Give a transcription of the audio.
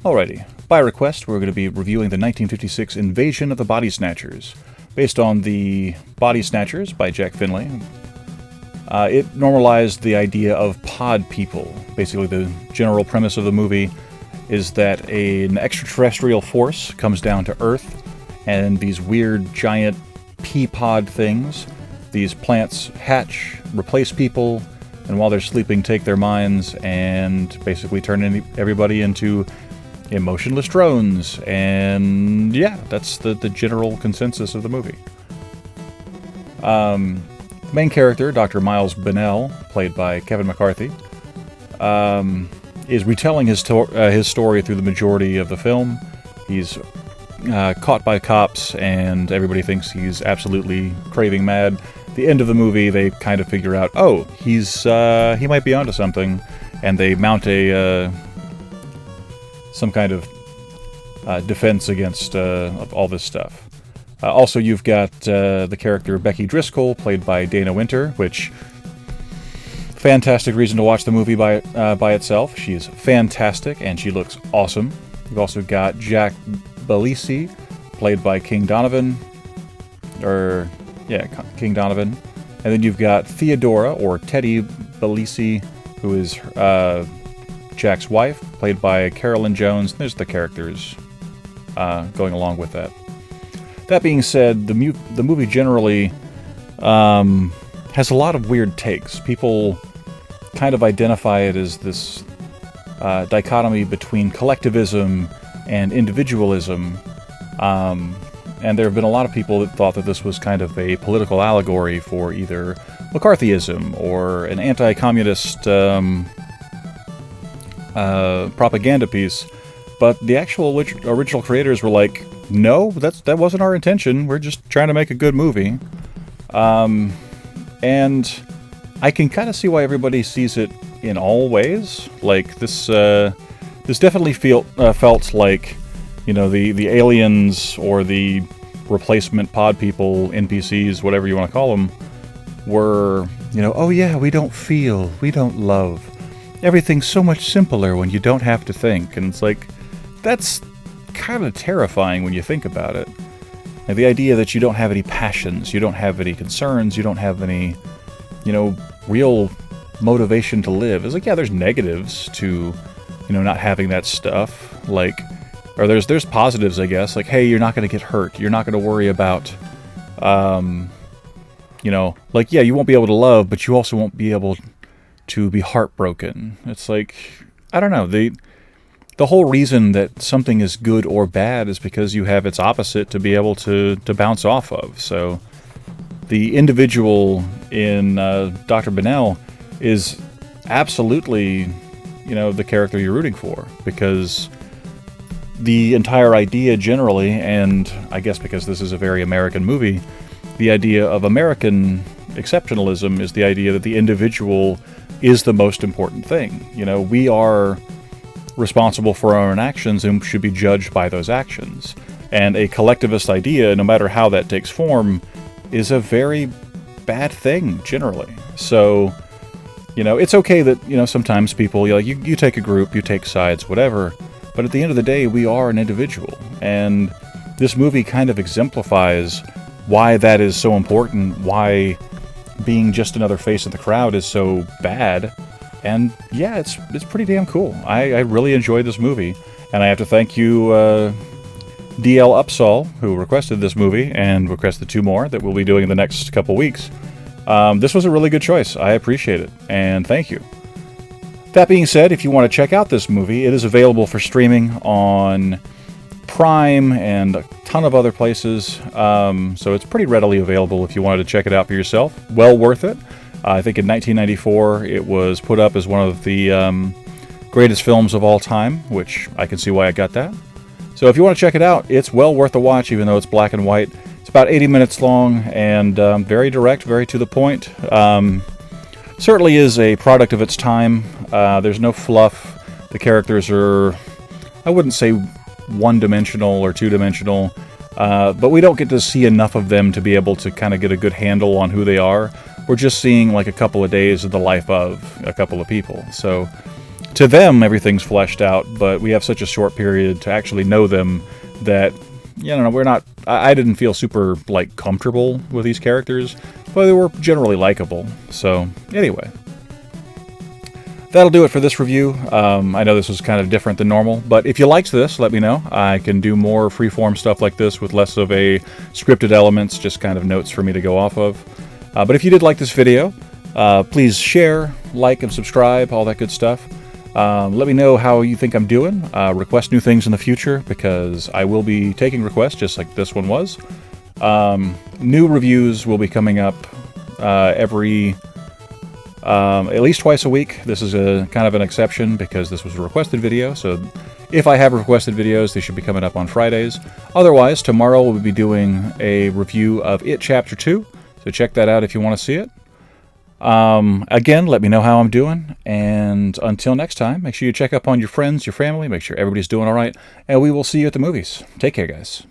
Alrighty, by request, we're going to be reviewing the 1956 Invasion of the Body Snatchers, based on the Body Snatchers by Jack Finley. It normalized the idea of pod people. Basically, the general premise of the movie is that an extraterrestrial force comes down to Earth, and these weird giant pea pod things, these plants hatch, replace people, and while they're sleeping take their minds and basically turn everybody into emotionless drones. And yeah, that's the general consensus of the movie. Main character, Dr. Miles Bennell, played by Kevin McCarthy, is retelling his story through the majority of the film. He's caught by cops, and everybody thinks he's absolutely craving mad. The end of the movie, they kind of figure out, oh, he might be onto something, and they mount some kind of defense against all this stuff. Also, you've got the character Becky Driscoll, played by Dana Winter, which fantastic reason to watch the movie by itself. She is fantastic, and she looks awesome. You've also got Jack Balisi, played by King Donovan. King Donovan. And then you've got Theodora, or Teddy Balisi, who is Jack's wife, played by Carolyn Jones. There's the characters going along with that. That being said, the movie generally has a lot of weird takes. People kind of identify it as this dichotomy between collectivism and individualism. And there have been a lot of people that thought that this was kind of a political allegory for either McCarthyism or an anti-communist propaganda piece. But the actual original creators were like, no, that wasn't our intention. We're just trying to make a good movie. And I can kind of see why everybody sees it in all ways. Like, this definitely felt like, you know, the aliens or the replacement pod people, NPCs, whatever you want to call them, were, you know, oh yeah, we don't feel, we don't love. Everything's so much simpler when you don't have to think. And it's like, that's kind of terrifying when you think about it. And the idea that you don't have any passions, you don't have any concerns, you don't have any, you know, real motivation to live. It's like, yeah, there's negatives to, you know, not having that stuff. Like, or there's positives, I guess. Like, hey, you're not going to get hurt. You're not going to worry about, you know, like, yeah, you won't be able to love, but you also won't be able to be heartbroken. It's like, I don't know. The whole reason that something is good or bad is because you have its opposite to be able to bounce off of. So the individual in Dr. Bennell is absolutely, you know, the character you're rooting for, because the entire idea generally, and I guess because this is a very American movie, the idea of American exceptionalism is the idea that the individual is the most important thing. You know, we are responsible for our own actions and should be judged by those actions. And a collectivist idea, no matter how that takes form, is a very bad thing generally. So, you know, it's okay that, you know, sometimes people, you take a group, you take sides, whatever, but at the end of the day, we are an individual. And this movie kind of exemplifies why that is so important, why being just another face of the crowd is so bad. And yeah, it's pretty damn cool. I really enjoyed this movie, and I have to thank you, DL Upsall, who requested this movie and requested 2 more that we'll be doing in the next couple weeks. This was a really good choice. I appreciate it, and thank you. That being said, if you want to check out this movie, it is available for streaming on Prime and a ton of other places, so it's pretty readily available if you wanted to check it out for yourself. Well worth it. I think in 1994 it was put up as one of the greatest films of all time, which I can see why I got that. So if you want to check it out, it's well worth a watch, even though it's black and white. It's about 80 minutes long and very direct, very to the point. Certainly is a product of its time. There's no fluff. The characters are, I wouldn't say one-dimensional or two-dimensional, but we don't get to see enough of them to be able to kind of get a good handle on who they are. We're just seeing like a couple of days of the life of a couple of people. So to them everything's fleshed out, but we have such a short period to actually know them that, you know, we're not. I didn't feel super like comfortable with these characters, but they were generally likable. So anyway, that'll do it for this review. I know this was kind of different than normal, but if you liked this, let me know. I can do more freeform stuff like this with less of a scripted elements, just kind of notes for me to go off of. But if you did like this video, please share, like, and subscribe, all that good stuff. Let me know how you think I'm doing. Request new things in the future, because I will be taking requests just like this one was. New reviews will be coming up at least twice a week. This is a kind of an exception because this was a requested video, so if I have requested videos, they should be coming up on Fridays. Otherwise, tomorrow we'll be doing a review of It Chapter 2, so check that out if you want to see it. Again, let me know how I'm doing, and until next time, make sure you check up on your friends, your family, make sure everybody's doing all right, and we will see you at the movies. Take care, guys.